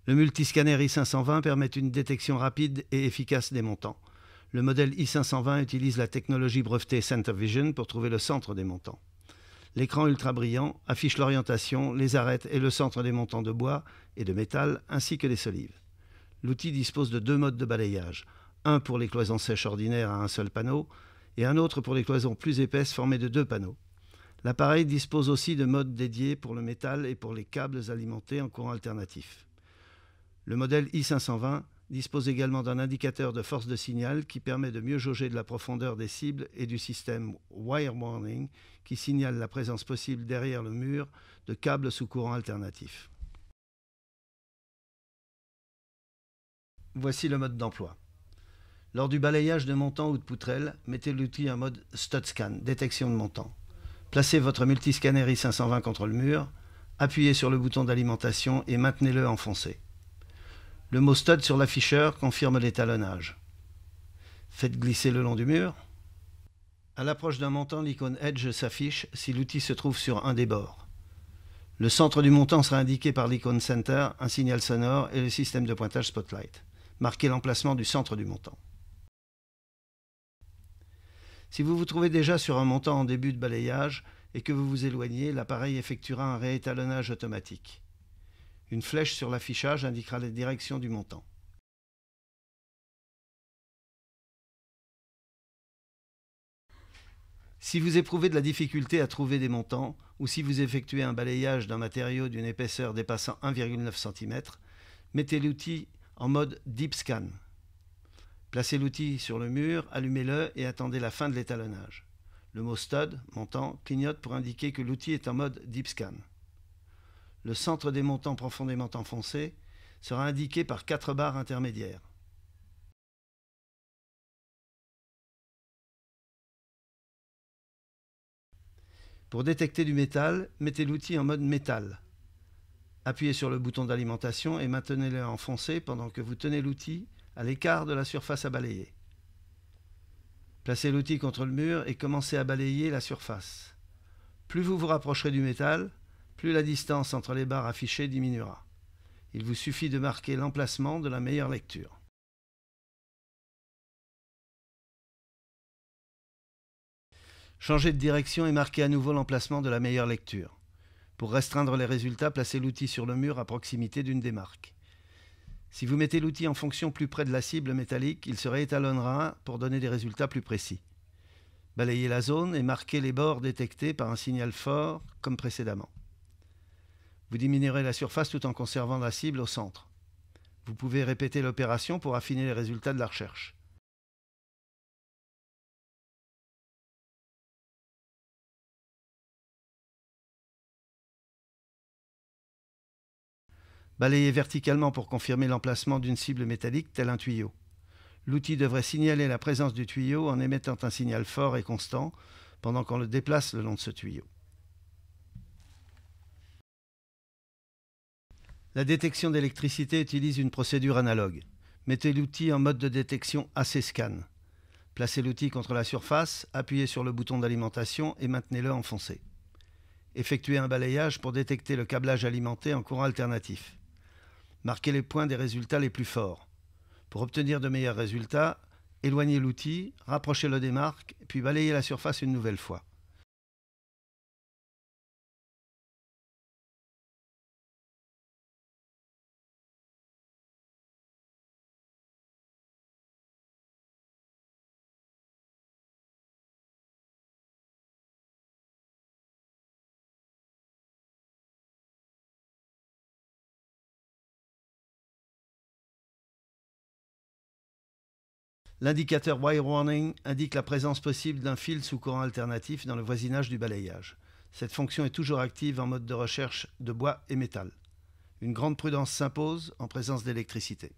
Le multiscanner i520 permet une détection rapide et efficace des montants. Le modèle i520 utilise la technologie brevetée Center Vision pour trouver le centre des montants. L'écran ultra brillant affiche l'orientation, les arêtes et le centre des montants de bois et de métal ainsi que des solives. L'outil dispose de 2 modes de balayage, un pour les cloisons sèches ordinaires à un seul panneau et un autre pour les cloisons plus épaisses formées de 2 panneaux. L'appareil dispose aussi de modes dédiés pour le métal et pour les câbles alimentés en courant alternatif. Le modèle i520 dispose également d'un indicateur de force de signal qui permet de mieux jauger de la profondeur des cibles et du système Wire Warning qui signale la présence possible derrière le mur de câbles sous courant alternatif. Voici le mode d'emploi. Lors du balayage de montants ou de poutrelles, mettez l'outil en mode Stud Scan, détection de montants. Placez votre multiscanner i520 contre le mur, appuyez sur le bouton d'alimentation et maintenez-le enfoncé. Le mot Stud sur l'afficheur confirme l'étalonnage. Faites glisser le long du mur. À l'approche d'un montant, l'icône Edge s'affiche si l'outil se trouve sur un des bords. Le centre du montant sera indiqué par l'icône Center, un signal sonore et le système de pointage Spotlight. Marquez l'emplacement du centre du montant. Si vous vous trouvez déjà sur un montant en début de balayage et que vous vous éloignez, l'appareil effectuera un réétalonnage automatique. Une flèche sur l'affichage indiquera la direction du montant. Si vous éprouvez de la difficulté à trouver des montants ou si vous effectuez un balayage d'un matériau d'une épaisseur dépassant 1,9 cm, mettez l'outil en mode Deep Scan. Placez l'outil sur le mur, allumez-le et attendez la fin de l'étalonnage. Le mot Stud, montant, clignote pour indiquer que l'outil est en mode Deep Scan. Le centre des montants profondément enfoncés sera indiqué par 4 barres intermédiaires. Pour détecter du métal, mettez l'outil en mode métal. Appuyez sur le bouton d'alimentation et maintenez-le enfoncé pendant que vous tenez l'outil à l'écart de la surface à balayer. Placez l'outil contre le mur et commencez à balayer la surface. Plus vous vous rapprocherez du métal, plus la distance entre les barres affichées diminuera. Il vous suffit de marquer l'emplacement de la meilleure lecture. Changez de direction et marquez à nouveau l'emplacement de la meilleure lecture. Pour restreindre les résultats, placez l'outil sur le mur à proximité d'une des marques. Si vous mettez l'outil en fonction plus près de la cible métallique, il se réétalonnera pour donner des résultats plus précis. Balayez la zone et marquez les bords détectés par un signal fort, comme précédemment. Vous diminuerez la surface tout en conservant la cible au centre. Vous pouvez répéter l'opération pour affiner les résultats de la recherche. Balayez verticalement pour confirmer l'emplacement d'une cible métallique tel un tuyau. L'outil devrait signaler la présence du tuyau en émettant un signal fort et constant pendant qu'on le déplace le long de ce tuyau. La détection d'électricité utilise une procédure analogue. Mettez l'outil en mode de détection AC Scan. Placez l'outil contre la surface, appuyez sur le bouton d'alimentation et maintenez-le enfoncé. Effectuez un balayage pour détecter le câblage alimenté en courant alternatif. Marquez les points des résultats les plus forts. Pour obtenir de meilleurs résultats, éloignez l'outil, rapprochez-le des marques, puis balayez la surface une nouvelle fois. L'indicateur Wire Warning indique la présence possible d'un fil sous courant alternatif dans le voisinage du balayage. Cette fonction est toujours active en mode de recherche de bois et métal. Une grande prudence s'impose en présence d'électricité.